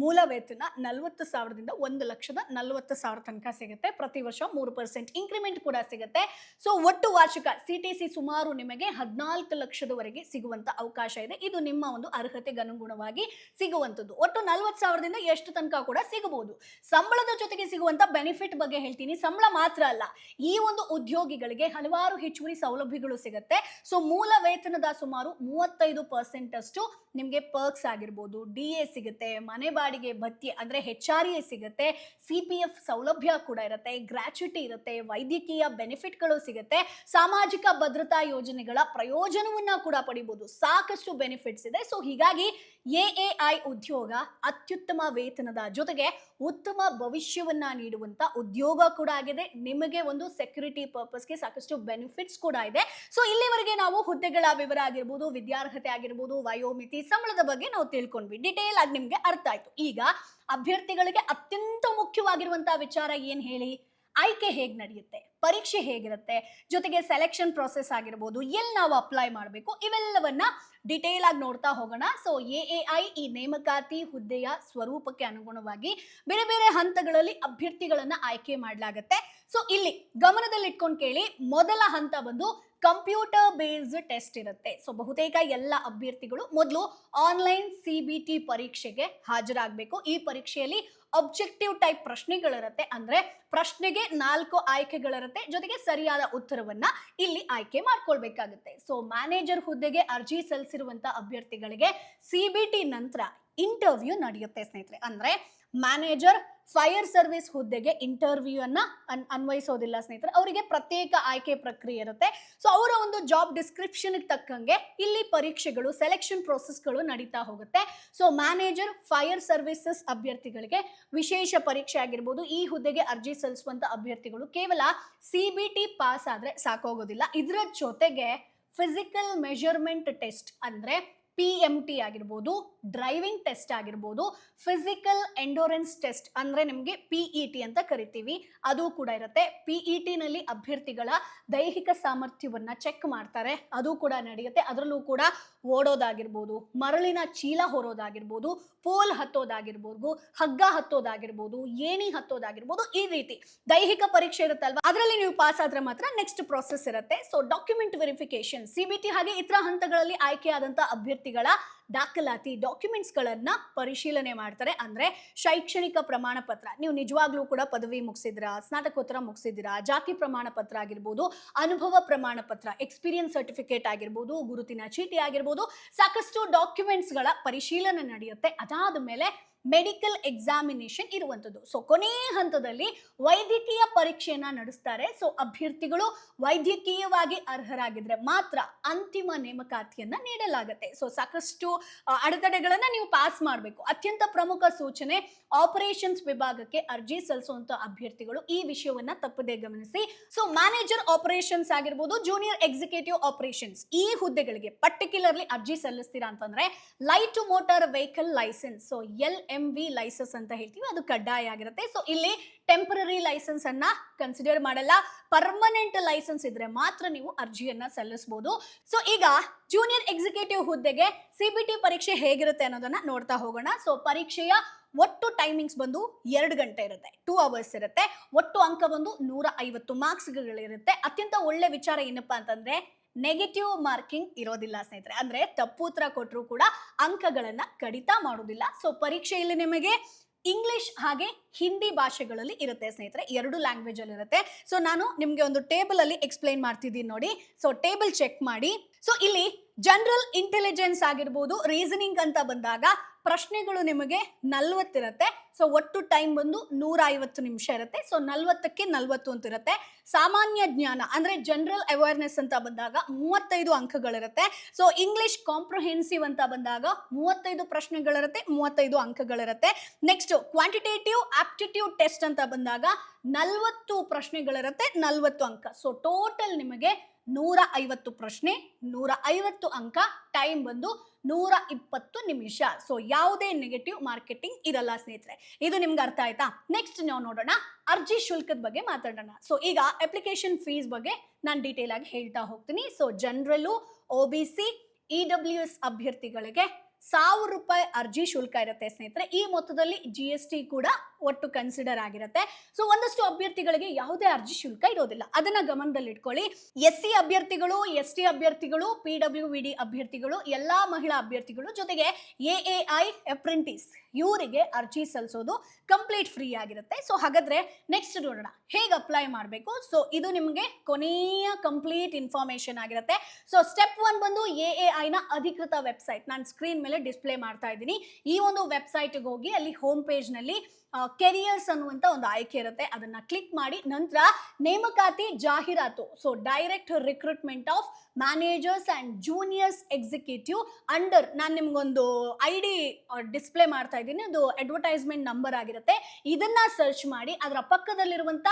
ಮೂಲ ವೇತನ 40,000ದಿಂದ 1,40,000 ತನಕ ಸಿಗುತ್ತೆ. ಪ್ರತಿ ವರ್ಷ 3% ಇನ್ಕ್ರಿಮೆಂಟ್ ಕೂಡ ಸಿಗುತ್ತೆ. ಸೊ ಒಟ್ಟು ವಾರ್ಷಿಕ CTC ಸುಮಾರು ನಿಮಗೆ 14 ಲಕ್ಷದವರೆಗೆ ಸಿಗುವಂತ ಅವಕಾಶ ಇದೆ. ಇದು ನಿಮ್ಮ ಒಂದು ಅರ್ಹತೆಗೆ ಅನುಗುಣವಾಗಿ ಸಿಗುವಂತದ್ದು. ಒಟ್ಟು 40,000ದಿಂದ ಎಷ್ಟು ತನಕ ಕೂಡ ಸಿಗಬಹುದು. ಸಂಬಳದ ಜೊತೆಗೆ ಸಿಗುವಂತ ಬೆನಿಫಿಟ್ ಬಗ್ಗೆ ಹೇಳ್ತೀನಿ. ಸಂಬಳ ಮಾತ್ರ ಅಲ್ಲ, ಈ ಒಂದು ಉದ್ಯೋಗಿಗಳಿಗೆ ಹಲವಾರು ಹೆಚ್ಚುವರಿ ಸೌಲಭ್ಯಗಳು ಸಿಗುತ್ತೆ. ಸೊ ಮೂಲ ವೇತನದ ಸುಮಾರು 35% ಅಷ್ಟು ನಿಮಗೆ ಪರ್ಕ್ಸ್ ಆಗಿರ್ಬೋದು, DA ಸಿಗುತ್ತೆ, ಮನೆ ಬಾಡಿಗೆ ಭತ್ಯೆ ಅಂದ್ರೆ HRA ಸಿಗುತ್ತೆ, CPF ಸೌಲಭ್ಯ ಕೂಡ ಇರುತ್ತೆ, ಗ್ರಾಚ್ಯುಟಿ ಇರುತ್ತೆ, ವೈದ್ಯಕೀಯ ಬೆನಿಫಿಟ್ಗಳು ಸಿಗುತ್ತೆ, ಸಾಮಾಜಿಕ ಭದ್ರತಾ ಯೋಜನೆಗಳ ಪ್ರಯೋಜನವನ್ನ ಕೂಡ ಪಡಿಬಹುದು. ಸಾಕಷ್ಟು ಬೆನಿಫಿಟ್ಸ್ ಇದೆ. ಸೊ ಹೀಗಾಗಿ AAI ಉದ್ಯೋಗ ಅತ್ಯುತ್ತಮ ವೇತನದ ಜೊತೆಗೆ ಉತ್ತಮ ಭವಿಷ್ಯವನ್ನ ನೀಡುವಂತ ಉದ್ಯೋಗ ಕೂಡ ಆಗಿದೆ. ನಿಮಗೆ ಒಂದು ಸೆಕ್ಯೂರಿಟಿ ಪರ್ಪಸ್ಗೆ ಸಾಕಷ್ಟು ಬೆನಿಫಿಟ್ಸ್ ಕೂಡ ಇದೆ. ಸೊ ಇಲ್ಲಿವರೆಗೆ ನಾವು ಹುದ್ದೆಗಳ ವಿವರ ಆಗಿರ್ಬೋದು, ವಿದ್ಯಾರ್ಹತೆ ಆಗಿರ್ಬೋದು, ವಯೋಮಿತಿ, ಸಂಬಳದ ಬಗ್ಗೆ ನಾವು ತಿಳ್ಕೊಂಡ್ವಿ. ಡಿಟೇಲ್ ಆಗಿ ನಿಮ್ಗೆ ಅರ್ಥ ಆಯ್ತು. ಈಗ ಅಭ್ಯರ್ಥಿಗಳಿಗೆ ಅತ್ಯಂತ ಮುಖ್ಯವಾಗಿರುವಂತಹ ವಿಚಾರ ಏನ್ ಹೇಳಿ? ಆಯ್ಕೆ ಹೇಗೆ ನಡೆಯುತ್ತೆ, ಪರೀಕ್ಷೆ ಹೇಗಿರುತ್ತೆ, ಜೊತೆಗೆ ಸೆಲೆಕ್ಷನ್ ಪ್ರೊಸೆಸ್ ಆಗಿರ್ಬೋದು, ಎಲ್ಲಿ ನಾವು ಅಪ್ಲೈ ಮಾಡಬೇಕು, ಇವೆಲ್ಲವನ್ನ ಡಿಟೇಲ್ ಆಗಿ ನೋಡ್ತಾ ಹೋಗೋಣ. ಸೊ AAI ಈ ನೇಮಕಾತಿ ಹುದ್ದೆಯ ಸ್ವರೂಪಕ್ಕೆ ಅನುಗುಣವಾಗಿ ಬೇರೆ ಬೇರೆ ಹಂತಗಳಲ್ಲಿ ಅಭ್ಯರ್ಥಿಗಳನ್ನ ಆಯ್ಕೆ ಮಾಡಲಾಗುತ್ತೆ. ಸೊ ಇಲ್ಲಿ ಗಮನದಲ್ಲಿ ಇಟ್ಕೊಂಡು ಕೇಳಿ. ಮೊದಲ ಹಂತ ಬಂದು ಕಂಪ್ಯೂಟರ್ ಬೇಸ್ಡ್ ಟೆಸ್ಟ್ ಇರುತ್ತೆ. ಸೊ ಬಹುತೇಕ ಎಲ್ಲ ಅಭ್ಯರ್ಥಿಗಳು ಮೊದಲು ಆನ್ಲೈನ್ CBT ಪರೀಕ್ಷೆಗೆ ಹಾಜರಾಗಬೇಕು. ಈ ಪರೀಕ್ಷೆಯಲ್ಲಿ ಆಬ್ಜೆಕ್ಟಿವ್ ಟೈಪ್ ಪ್ರಶ್ನೆಗಳಿರುತ್ತೆ. ಅಂದ್ರೆ ಪ್ರಶ್ನೆಗೆ 4 ಆಯ್ಕೆಗಳಿರುತ್ತೆ, ಜೊತೆಗೆ ಸರಿಯಾದ ಉತ್ತರವನ್ನ ಇಲ್ಲಿ ಆಯ್ಕೆ ಮಾಡ್ಕೊಳ್ಬೇಕಾಗುತ್ತೆ. ಸೊ ಮ್ಯಾನೇಜರ್ ಹುದ್ದೆಗೆ ಅರ್ಜಿ ಸಲ್ಲಿಸಿರುವಂತ ಅಭ್ಯರ್ಥಿಗಳಿಗೆ CBT ನಂತರ ಇಂಟರ್ವ್ಯೂ ನಡೆಯುತ್ತೆ ಸ್ನೇಹಿತರೆ. ಅಂದ್ರೆ ಮ್ಯಾನೇಜರ್ ಫೈರ್ ಸರ್ವಿಸ್ ಹುದ್ದೆಗೆ ಇಂಟರ್ವ್ಯೂ ಅನ್ನ ಅನ್ವಯಿಸೋದಿಲ್ಲ ಸ್ನೇಹಿತರೆ. ಅವರಿಗೆ ಪ್ರತ್ಯೇಕ ಆಯ್ಕೆ ಪ್ರಕ್ರಿಯೆ ಇರುತ್ತೆ. ಸೊ ಅವರ ಒಂದು ಜಾಬ್ ಡಿಸ್ಕ್ರಿಪ್ಷನ್ ತಕ್ಕಂಗೆ ಇಲ್ಲಿ ಪರೀಕ್ಷೆಗಳು, ಸೆಲೆಕ್ಷನ್ ಪ್ರೋಸೆಸ್ಗಳು ನಡೀತಾ ಹೋಗುತ್ತೆ. ಸೊ ಮ್ಯಾನೇಜರ್ ಫೈರ್ ಸರ್ವಿಸಸ್ ಅಭ್ಯರ್ಥಿಗಳಿಗೆ ವಿಶೇಷ ಪರೀಕ್ಷೆ ಆಗಿರ್ಬೋದು. ಈ ಹುದ್ದೆಗೆ ಅರ್ಜಿ ಸಲ್ಲಿಸುವಂತ ಅಭ್ಯರ್ಥಿಗಳು ಕೇವಲ CBT ಪಾಸ್ ಆದ್ರೆ ಸಾಕೋಗೋದಿಲ್ಲ. ಇದರ ಜೊತೆಗೆ ಫಿಸಿಕಲ್ ಮೆಜರ್ಮೆಂಟ್ ಟೆಸ್ಟ್ ಅಂದ್ರೆ PMT ಆಗಿರ್ಬೋದು, ಡ್ರೈವಿಂಗ್ ಟೆಸ್ಟ್ ಆಗಿರ್ಬೋದು, ಫಿಸಿಕಲ್ ಎಂಡೋರೆನ್ಸ್ ಟೆಸ್ಟ್ ಅಂದ್ರೆ ನಿಮಗೆ PET ಅಂತ ಕರಿತೀವಿ, ಅದು ಕೂಡ ಇರುತ್ತೆ. PET ನಲ್ಲಿ ಅಭ್ಯರ್ಥಿಗಳ ದೈಹಿಕ ಸಾಮರ್ಥ್ಯವನ್ನ ಚೆಕ್ ಮಾಡ್ತಾರೆ, ಅದು ಕೂಡ ನಡೆಯುತ್ತೆ. ಅದರಲ್ಲೂ ಕೂಡ ಓಡೋದಾಗಿರ್ಬೋದು, ಮರಳಿನ ಚೀಲ ಹೊರೋದಾಗಿರ್ಬೋದು, ಪೋಲ್ ಹತ್ತೋದಾಗಿರ್ಬೋದು, ಹಗ್ಗ ಹತ್ತೋದಾಗಿರ್ಬೋದು, ಏಣಿ ಹತ್ತೋದಾಗಿರ್ಬೋದು, ಈ ರೀತಿ ದೈಹಿಕ ಪರೀಕ್ಷೆ ಇರುತ್ತಲ್ವಾ, ಅದರಲ್ಲಿ ನೀವು ಪಾಸ್ ಆದ್ರೆ ಮಾತ್ರ ನೆಕ್ಸ್ಟ್ ಪ್ರೊಸೆಸ್ ಇರುತ್ತೆ. ಸೊ ಡಾಕ್ಯುಮೆಂಟ್ ವೆರಿಫಿಕೇಶನ್, CBT ಹಾಗೆ ಇತರ ಹಂತಗಳಲ್ಲಿ ಆಯ್ಕೆಯಾದಂತ ಅಭ್ಯರ್ಥಿಗಳ ದಾಖಲಾತಿ, ಡಾಕ್ಯುಮೆಂಟ್ಸ್ ಗಳನ್ನ ಪರಿಶೀಲನೆ ಮಾಡ್ತಾರೆ. ಅಂದ್ರೆ ಶೈಕ್ಷಣಿಕ ಪ್ರಮಾಣ ಪತ್ರ, ನೀವು ನಿಜವಾಗ್ಲೂ ಕೂಡ ಪದವಿ ಮುಗಿಸಿದ್ರಾ, ಸ್ನಾತಕೋತ್ತರ ಮುಗಿಸಿದಿರಾ, ಜಾತಿ ಪ್ರಮಾಣ ಪತ್ರ ಆಗಿರ್ಬೋದು, ಅನುಭವ ಪ್ರಮಾಣ ಪತ್ರ, ಎಕ್ಸ್ಪೀರಿಯನ್ಸ್ ಸರ್ಟಿಫಿಕೇಟ್ ಆಗಿರ್ಬೋದು, ಗುರುತಿನ ಚೀಟಿ ಆಗಿರ್ಬೋದು, ಸಾಕಷ್ಟು ಡಾಕ್ಯುಮೆಂಟ್ಸ್ ಗಳ ಪರಿಶೀಲನೆ ನಡೆಯುತ್ತೆ. ಅದಾದ ಮೇಲೆ ಮೆಡಿಕಲ್ ಎಕ್ಸಾಮಿನೇಷನ್ ಇರುವಂತದ್ದು. ಸೊ ಕೊನೆ ಹಂತದಲ್ಲಿ ವೈದ್ಯಕೀಯ ಪರೀಕ್ಷೆಯನ್ನ ನಡೆಸ್ತಾರೆ. ಸೊ ಅಭ್ಯರ್ಥಿಗಳು ವೈದ್ಯಕೀಯವಾಗಿ ಅರ್ಹರಾಗಿದ್ರೆ ಮಾತ್ರ ಅಂತಿಮ ನೇಮಕಾತಿಯನ್ನ ನೀಡಲಾಗುತ್ತೆ. ಸೊ ಸಾಕಷ್ಟು ಅಡೆತಡೆಗಳನ್ನ ನೀವು ಪಾಸ್ ಮಾಡಬೇಕು. ಅತ್ಯಂತ ಪ್ರಮುಖ ಸೂಚನೆ, ಆಪರೇಷನ್ಸ್ ವಿಭಾಗಕ್ಕೆ ಅರ್ಜಿ ಸಲ್ಲಿಸುವಂತ ಅಭ್ಯರ್ಥಿಗಳು ಈ ವಿಷಯವನ್ನ ತಪ್ಪದೇ ಗಮನಿಸಿ. ಸೊ ಮ್ಯಾನೇಜರ್ ಆಪರೇಷನ್ಸ್ ಆಗಿರ್ಬೋದು, ಜೂನಿಯರ್ ಎಕ್ಸಿಕ್ಯೂಟಿವ್ ಆಪರೇಷನ್ಸ್, ಈ ಹುದ್ದೆಗಳಿಗೆ ಪರ್ಟಿಕ್ಯುಲರ್ಲಿ ಅರ್ಜಿ ಸಲ್ಲಿಸ್ತೀರಾ ಅಂತಂದ್ರೆ light motor vehicle licence, so LMV licence ಅಂತ ಹೇಳ್ತೀವಿ, ಅದು ಕಡ್ಡಾಯ ಆಗಿರುತ್ತೆ. ಸೊ ಇಲ್ಲಿ ಟೆಂಪರರಿ ಲೈಸೆನ್ಸ್ ಅನ್ನ ಕನ್ಸಿಡರ್ ಮಾಡಲ್ಲ, ಪರ್ಮನೆಂಟ್ ಲೈಸೆನ್ಸ್ ಇದ್ರೆ ಮಾತ್ರ ನೀವು ಅರ್ಜಿಯನ್ನ ಸಲ್ಲಿಸಬಹುದು. ಸೊ ಈಗ ಜೂನಿಯರ್ ಎಕ್ಸಿಕ್ಯೂಟಿವ್ ಹುದ್ದೆಗೆ CBT ಪರೀಕ್ಷೆ ಹೇಗಿರುತ್ತೆ ಅನ್ನೋದನ್ನ ನೋಡ್ತಾ ಹೋಗೋಣ. ಸೊ ಪರೀಕ್ಷೆಯ ಒಟ್ಟು ಟೈಮಿಂಗ್ಸ್ ಬಂದು 2 ಗಂಟೆ ಇರುತ್ತೆ, 2 ಅವರ್ಸ್ ಇರುತ್ತೆ. ಒಟ್ಟು ಅಂಕ ಬಂದು 150 ಮಾರ್ಕ್ಸ್ಗಳಿರುತ್ತೆ. ಅತ್ಯಂತ ಒಳ್ಳೆ ವಿಚಾರ ಏನಪ್ಪಾ ಅಂತಂದ್ರೆ ನೆಗೆಟಿವ್ ಮಾರ್ಕಿಂಗ್ ಇರೋದಿಲ್ಲ ಸ್ನೇಹಿತರೆ. ಅಂದ್ರೆ ತಪ್ಪು ಉತ್ತರ ಕೊಟ್ಟರು ಕೂಡ ಅಂಕಗಳನ್ನ ಕಡಿತ ಮಾಡೋದಿಲ್ಲ. ಸೊ ಪರೀಕ್ಷೆಯಲ್ಲಿ ನಿಮಗೆ ಇಂಗ್ಲಿಷ್ ಹಾಗೆ ಹಿಂದಿ ಭಾಷೆಗಳಲ್ಲಿ ಇರುತ್ತೆ ಸ್ನೇಹಿತರೆ, 2 ಲ್ಯಾಂಗ್ವೇಜ್ ಅಲ್ಲಿ ಇರುತ್ತೆ. ಸೊ ನಾನು ನಿಮ್ಗೆ ಒಂದು ಟೇಬಲ್ ಅಲ್ಲಿ ಎಕ್ಸ್ಪ್ಲೈನ್ ಮಾಡ್ತಿದ್ದೀನಿ ನೋಡಿ. ಸೊ ಟೇಬಲ್ ಚೆಕ್ ಮಾಡಿ. ಸೊ ಇಲ್ಲಿ ಜನರಲ್ ಇಂಟೆಲಿಜೆನ್ಸ್ ಆಗಿರ್ಬೋದು, ರೀಸನಿಂಗ್ ಅಂತ ಬಂದಾಗ ಪ್ರಶ್ನೆಗಳು ನಿಮಗೆ 40 ಇರುತ್ತೆ. ಸೊ ಒಟ್ಟು ಟೈಮ್ ಬಂದು 150 ನಿಮಿಷ ಇರುತ್ತೆ. ಸೊ 40ಕ್ಕೆ 40 ಅಂತ ಇರುತ್ತೆ. ಸಾಮಾನ್ಯ ಜ್ಞಾನ ಅಂದ್ರೆ ಜನರಲ್ ಅವೇರ್ನೆಸ್ ಅಂತ ಬಂದಾಗ 35 ಅಂಕಗಳಿರುತ್ತೆ. ಸೊ ಇಂಗ್ಲಿಷ್ ಕಾಂಪ್ರಹೆನ್ಸಿವ್ ಅಂತ ಬಂದಾಗ 35 ಪ್ರಶ್ನೆಗಳಿರುತ್ತೆ, 35 ಅಂಕಗಳಿರುತ್ತೆ. ನೆಕ್ಸ್ಟ್ ಕ್ವಾಂಟಿಟೇಟಿವ್ ಆಪ್ಟಿಟ್ಯೂಡ್ ಟೆಸ್ಟ್ ಅಂತ ಬಂದಾಗ 40 ಪ್ರಶ್ನೆಗಳಿರುತ್ತೆ, 40 ಅಂಕ. ಸೊ ಟೋಟಲ್ ನಿಮಗೆ 150 ಪ್ರಶ್ನೆ, 150 ಅಂಕ, ಟೈಮ್ ಬಂದು 120 ನಿಮಿಷ. ಸೊ ಯಾವುದೇ ನೆಗೆಟಿವ್ ಮಾರ್ಕೆಟಿಂಗ್ ಇರಲ್ಲ ಸ್ನೇಹಿತರೆ. ಇದು ನಿಮ್ಗೆ ಅರ್ಥ ಆಯ್ತಾ? ನೆಕ್ಸ್ಟ್ ನಾವು ನೋಡೋಣ ಅರ್ಜಿ ಶುಲ್ಕದ ಬಗ್ಗೆ ಮಾತಾಡೋಣ. ಸೊ ಈಗ ಅಪ್ಲಿಕೇಶನ್ ಫೀಸ್ ಬಗ್ಗೆ ನಾನು ಡೀಟೇಲ್ ಆಗಿ ಹೇಳ್ತಾ ಹೋಗ್ತೀನಿ. ಸೊ ಜನರಲ್ಲು, OBC, EWS ಅಭ್ಯರ್ಥಿಗಳಿಗೆ 1000 ರೂಪಾಯಿ ಅರ್ಜಿ ಶುಲ್ಕ ಇರುತ್ತೆ ಸ್ನೇಹಿತರೆ. ಈ ಮೊತ್ತದಲ್ಲಿ GST ಕೂಡ ಒಟ್ಟು ಕನ್ಸಿಡರ್ ಆಗಿರುತ್ತೆ. ಸೊ ಒಂದಷ್ಟು ಅಭ್ಯರ್ಥಿಗಳಿಗೆ ಯಾವುದೇ ಅರ್ಜಿ ಶುಲ್ಕ ಇರೋದಿಲ್ಲ, ಅದನ್ನ ಗಮನದಲ್ಲಿ ಇಟ್ಕೊಳ್ಳಿ. SC ಅಭ್ಯರ್ಥಿಗಳು, ST ಅಭ್ಯರ್ಥಿಗಳು, PWD ಅಭ್ಯರ್ಥಿಗಳು, ಎಲ್ಲಾ ಮಹಿಳಾ ಅಭ್ಯರ್ಥಿಗಳು, ಜೊತೆಗೆ AAI ಅಪ್ರೆಂಟಿಸ್ ಇವರಿಗೆ ಅರ್ಜಿ ಸಲ್ಲಿಸೋದು ಕಂಪ್ಲೀಟ್ ಫ್ರೀ ಆಗಿರುತ್ತೆ. ಸೊ ಹಾಗಾದ್ರೆ ನೆಕ್ಸ್ಟ್ ನೋಡೋಣ ಹೇಗೆ ಅಪ್ಲೈ ಮಾಡಬೇಕು. ಸೊ ಇದು ನಿಮಗೆ ಕೊನೆಯ ಕಂಪ್ಲೀಟ್ ಇನ್ಫಾರ್ಮೇಶನ್ ಆಗಿರುತ್ತೆ. ಸೊ ಸ್ಟೆಪ್ 1 ಬಂದು AAI ನ ಅಧಿಕೃತ ವೆಬ್ಸೈಟ್ ನಾನು ಸ್ಕ್ರೀನ್ ಮೇಲೆ ಡಿಸ್ಪ್ಲೇ ಮಾಡ್ತಾ ಇದ್ದೀನಿ. ಈ ಒಂದು ವೆಬ್ಸೈಟ್ಗೆ ಹೋಗಿ ಅಲ್ಲಿ ಹೋಮ್ ಪೇಜ್ ನಲ್ಲಿ ಕೆರಿಯರ್ಸ್ ಅನ್ನುವಂತ ಒಂದು ಆಯ್ಕೆ ಇರುತ್ತೆ, ಅದನ್ನ ಕ್ಲಿಕ್ ಮಾಡಿ ನಂತರ ನೇಮಕಾತಿ ಜಾಹೀರಾತು, so direct recruitment of managers and juniors executive under, ನಾನು ನಿಮ್ಗೊಂದು ID ಡಿಸ್ಪ್ಲೇ ಮಾಡ್ತಾ ಇದ್ದೀನಿ, ಅದು ಅಡ್ವರ್ಟೈಸ್ಮೆಂಟ್ ನಂಬರ್ ಆಗಿರುತ್ತೆ. ಇದನ್ನ ಸರ್ಚ್ ಮಾಡಿ ಅದರ ಪಕ್ಕದಲ್ಲಿರುವಂತ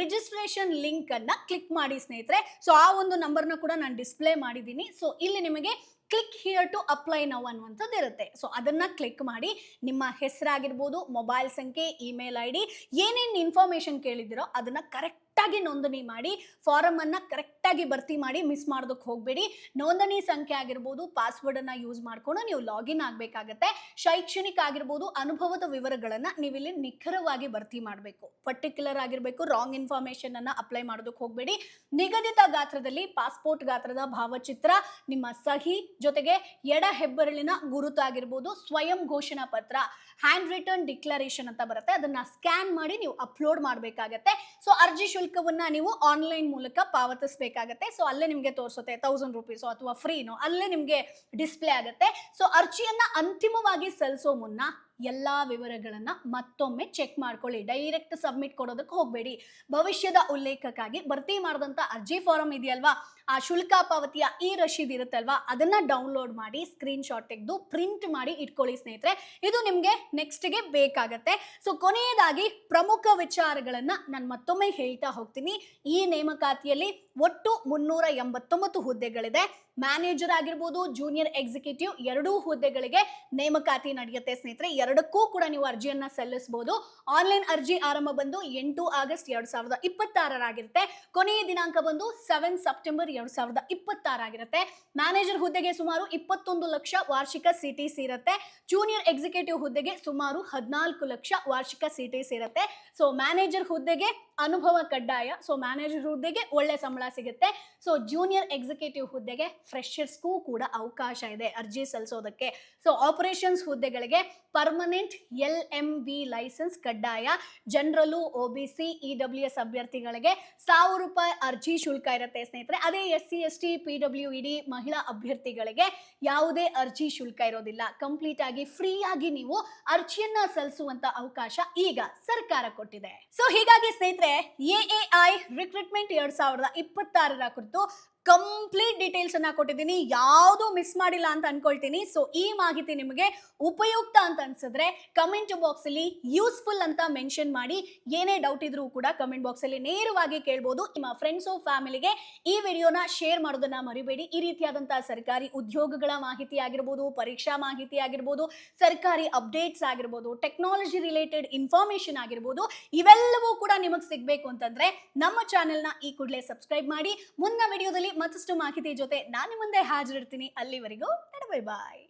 ರಿಜಿಸ್ಟ್ರೇಷನ್ ಲಿಂಕ್ ಅನ್ನ ಕ್ಲಿಕ್ ಮಾಡಿ ಸ್ನೇಹಿತರೆ. ಸೊ ಆ ಒಂದು ನಂಬರ್ನ ಕೂಡ ನಾನು ಡಿಸ್ಪ್ಲೇ ಮಾಡಿದ್ದೀನಿ. ಸೊ ಇಲ್ಲಿ ನಿಮಗೆ click here to apply now ಅನ್ನುವಂಥದ್ದು ಇರುತ್ತೆ. ಸೊ ಅದನ್ನ ಕ್ಲಿಕ್ ಮಾಡಿ ನಿಮ್ಮ ಹೆಸರಾಗಿರ್ಬೋದು, ಮೊಬೈಲ್ ಸಂಖ್ಯೆ, ಇಮೇಲ್ ID, ಏನೇನು ಇನ್ಫಾರ್ಮೇಶನ್ ಕೇಳಿದಿರೋ ಅದನ್ನ ಕರೆಕ್ಟ್ ಆಗಿ ನೋಂದಣಿ ಮಾಡಿ, ಫಾರಂ ಅನ್ನ ಕರೆಕ್ಟ್ ಆಗಿ ಭರ್ತಿ ಮಾಡಿ, ಮಿಸ್ ಮಾಡೋದಕ್ಕೆ ಹೋಗಬೇಡಿ. ನೋಂದಣಿ ಸಂಖ್ಯೆ ಆಗಿರ್ಬೋದು, ಪಾಸ್ವರ್ಡ್ ಅನ್ನ ಯೂಸ್ ಮಾಡ್ಕೊಂಡು ನೀವು ಲಾಗಿನ್ ಆಗಬೇಕಾಗತ್ತೆ. ಶೈಕ್ಷಣಿಕ ಆಗಿರ್ಬೋದು, ಅನುಭವದ ವಿವರಗಳನ್ನ ನೀವಿಲ್ಲಿ ನಿಖರವಾಗಿ ಭರ್ತಿ ಮಾಡಬೇಕು, ಪರ್ಟಿಕ್ಯುಲರ್ ಆಗಿರ್ಬೇಕು. ರಾಂಗ್ ಇನ್ಫಾರ್ಮೇಶನ್ ಅನ್ನ ಅಪ್ಲೈ ಮಾಡೋದಕ್ಕೆ ಹೋಗಬೇಡಿ. ನಿಗದಿತ ಗಾತ್ರದಲ್ಲಿ ಪಾಸ್ಪೋರ್ಟ್ ಗಾತ್ರದ ಭಾವಚಿತ್ರ, ನಿಮ್ಮ ಸಹಿ, ಜೊತೆಗೆ ಎಡ ಹೆಬ್ಬೆರಳಿನ ಗುರುತಾಗಿರ್ಬೋದು, ಸ್ವಯಂ ಘೋಷಣಾ ಪತ್ರ, ಹ್ಯಾಂಡ್ ರಿಟರ್ನ್ ಡಿಕ್ಲರೇಷನ್ ಅಂತ ಬರುತ್ತೆ, ಅದನ್ನ ಸ್ಕ್ಯಾನ್ ಮಾಡಿ ನೀವು ಅಪ್ಲೋಡ್ ಮಾಡಬೇಕಾಗತ್ತೆ. ಸೊ ಅರ್ಜಿ ಶುಲ್ಕವನ್ನ ನೀವು ಆನ್ಲೈನ್ ಮೂಲಕ ಪಾವತಿಸಬೇಕಾಗತ್ತೆ. ಸೊ ಅಲ್ಲೇ ನಿಮಗೆ ತೋರಿಸುತ್ತೆ 1000 ರೂಪೀಸ್ ಅಥವಾ ಫ್ರೀನೋ ಅಲ್ಲೇ ನಿಮಗೆ ಡಿಸ್ಪ್ಲೇ ಆಗುತ್ತೆ. ಸೊ ಅರ್ಜಿಯನ್ನ ಅಂತಿಮವಾಗಿ ಸಲ್ಲಿಸೋ ಮುನ್ನ ಎಲ್ಲಾ ವಿವರಗಳನ್ನ ಮತ್ತೊಮ್ಮೆ ಚೆಕ್ ಮಾಡ್ಕೊಳ್ಳಿ. ಡೈರೆಕ್ಟ್ ಸಬ್ಮಿಟ್ ಕೊಡೋದಕ್ಕೆ ಹೋಗಬೇಡಿ. ಭವಿಷ್ಯದ ಉಲ್ಲೇಖಕ್ಕಾಗಿ ಭರ್ತಿ ಮಾಡಿದಂತ ಅರ್ಜಿ ಫಾರಂ ಇದೆಯಲ್ವಾ, ಆ ಶುಲ್ಕ ಪಾವತಿಯ ರಶೀದ್ ಇರುತ್ತಲ್ವಾ, ಅದನ್ನ ಡೌನ್ಲೋಡ್ ಮಾಡಿ ಸ್ಕ್ರೀನ್ ಶಾಟ್ ತೆಗೆದು ಪ್ರಿಂಟ್ ಮಾಡಿ ಇಟ್ಕೊಳ್ಳಿ ಸ್ನೇಹಿತರೆ. ಇದು ನಿಮ್ಗೆ ನೆಕ್ಸ್ಟ್ಗೆ ಬೇಕಾಗತ್ತೆ. ಸೊ ಕೊನೆಯದಾಗಿ ಪ್ರಮುಖ ವಿಚಾರಗಳನ್ನ ನಾನು ಮತ್ತೊಮ್ಮೆ ಹೇಳ್ತಾ ಹೋಗ್ತೀನಿ. ಈ ನೇಮಕಾತಿಯಲ್ಲಿ ಒಟ್ಟು 389 ಹುದ್ದೆಗಳಿದೆ. ಮ್ಯಾನೇಜರ್ ಆಗಿರ್ಬೋದು, ಜೂನಿಯರ್ ಎಕ್ಸಿಕ್ಯೂಟಿವ್ 2 ಹುದ್ದೆಗಳಿಗೆ ನೇಮಕಾತಿ ನಡೆಯುತ್ತೆ ಸ್ನೇಹಿತರೆ. ಎರಡಕ್ಕೂ ಕೂಡ ನೀವು ಅರ್ಜಿಯನ್ನ ಸಲ್ಲಿಸಬಹುದು. ಆನ್ಲೈನ್ ಅರ್ಜಿ ಆರಂಭ ಬಂದು 8 ಆಗಸ್ಟ್ 2026 ಆಗಿರುತ್ತೆ. ಕೊನೆಯ ದಿನಾಂಕ ಬಂದು 7 ಸೆಪ್ಟೆಂಬರ್ 2026 ಆಗಿರುತ್ತೆ. ಮ್ಯಾನೇಜರ್ ಹುದ್ದೆಗೆ ಸುಮಾರು 21 ಲಕ್ಷ ವಾರ್ಷಿಕ CTC ಇರುತ್ತೆ. ಜೂನಿಯರ್ ಎಕ್ಸಿಕ್ಯೂಟಿವ್ ಹುದ್ದೆಗೆ ಸುಮಾರು 14 ಲಕ್ಷ ವಾರ್ಷಿಕ CTC ಇರುತ್ತೆ. ಸೊ ಮ್ಯಾನೇಜರ್ ಹುದ್ದೆಗೆ ಅನುಭವ ಕಡ್ಡಾಯ. ಸೊ ಮ್ಯಾನೇಜರ್ ಹುದ್ದೆಗೆ ಒಳ್ಳೆ ಸಂಬಳ ಸಿಗುತ್ತೆ. ಸೊ ಜೂನಿಯರ್ ಎಕ್ಸಿಕ್ಯೂಟಿವ್ ಹುದ್ದೆಗೆ ಫ್ರೆಶರ್ಸ್ಗೂ ಕೂಡ ಅವಕಾಶ ಇದೆ ಅರ್ಜಿ ಸಲ್ಲಿಸೋದಕ್ಕೆ. ಸೊ ಆಪರೇಷನ್ಸ್ ಹುದ್ದೆಗಳಿಗೆ ಪರ್ಮನೆಂಟ್ LMV ಲೈಸೆನ್ಸ್ ಕಡ್ಡಾಯ. ಜನರಲ್ಲು, OBC, EWS ಅಭ್ಯರ್ಥಿಗಳಿಗೆ 1000 ರೂಪಾಯಿ ಅರ್ಜಿ ಶುಲ್ಕ ಇರುತ್ತೆ ಸ್ನೇಹಿತರೆ. ಅದೇ SC, ST, PWD ಮಹಿಳಾ ಅಭ್ಯರ್ಥಿಗಳಿಗೆ ಯಾವುದೇ ಅರ್ಜಿ ಶುಲ್ಕ ಇರೋದಿಲ್ಲ. ಕಂಪ್ಲೀಟ್ ಆಗಿ ಫ್ರೀ ಆಗಿ ನೀವು ಅರ್ಜಿಯನ್ನ ಸಲ್ಲಿಸುವಂತ ಅವಕಾಶ ಈಗ ಸರ್ಕಾರ ಕೊಟ್ಟಿದೆ. ಸೊ ಹೀಗಾಗಿ ಸ್ನೇಹಿತರೆ, AAI ರಿಕ್ರೂಟ್ಮೆಂಟ್ 2026 ಕುರಿತು ಕಂಪ್ಲೀಟ್ ಡೀಟೇಲ್ಸ್ ಅನ್ನ ಕೊಟ್ಟಿದ್ದೀನಿ. ಯಾವುದು ಮಿಸ್ ಮಾಡಿಲ್ಲ ಅಂತ ಅನ್ಕೊಳ್ತೀನಿ. ಸೊ ಈ ಮಾಹಿತಿ ನಿಮಗೆ ಉಪಯುಕ್ತ ಅಂತ ಅನ್ಸಿದ್ರೆ ಕಮೆಂಟ್ ಬಾಕ್ಸ್ ಅಲ್ಲಿ ಯೂಸ್ಫುಲ್ ಅಂತ ಮೆನ್ಷನ್ ಮಾಡಿ. ಏನೇ ಡೌಟ್ ಇದ್ರೂ ಕೂಡ ಕಮೆಂಟ್ ಬಾಕ್ಸ್ ಅಲ್ಲಿ ನೇರವಾಗಿ ಕೇಳಬಹುದು. ನಿಮ್ಮ ಫ್ರೆಂಡ್ಸ್ ಫ್ಯಾಮಿಲಿಗೆ ಈ ವಿಡಿಯೋನ ಶೇರ್ ಮಾಡೋದನ್ನ ಮರಿಬೇಡಿ. ಈ ರೀತಿಯಾದಂತಹ ಸರ್ಕಾರಿ ಉದ್ಯೋಗಗಳ ಮಾಹಿತಿ ಆಗಿರ್ಬೋದು, ಪರೀಕ್ಷಾ ಮಾಹಿತಿ ಆಗಿರ್ಬೋದು, ಸರ್ಕಾರಿ ಅಪ್ಡೇಟ್ಸ್ ಆಗಿರ್ಬೋದು, ಟೆಕ್ನಾಲಜಿ ರಿಲೇಟೆಡ್ ಇನ್ಫಾರ್ಮೇಶನ್ ಆಗಿರ್ಬೋದು, ಇವೆಲ್ಲವೂ ಕೂಡ ನಿಮಗೆ ಸಿಗಬೇಕು ಅಂತಂದ್ರೆ ನಮ್ಮ ಚಾನೆಲ್ನ ಈ ಕೂಡಲೇ ಸಬ್ಸ್ಕ್ರೈಬ್ ಮಾಡಿ. ಮುಂದಿನ ವಿಡಿಯೋದಲ್ಲಿ ಮತ್ತಷ್ಟು ಮಾಹಿತಿ ಜೊತೆ ನಾನು ಮುಂದೆ ಹಾಜರಿರ್ತೀನಿ. ಅಲ್ಲಿವರೆಗೂ bye bye.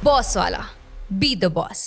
Boss Wala, be the boss.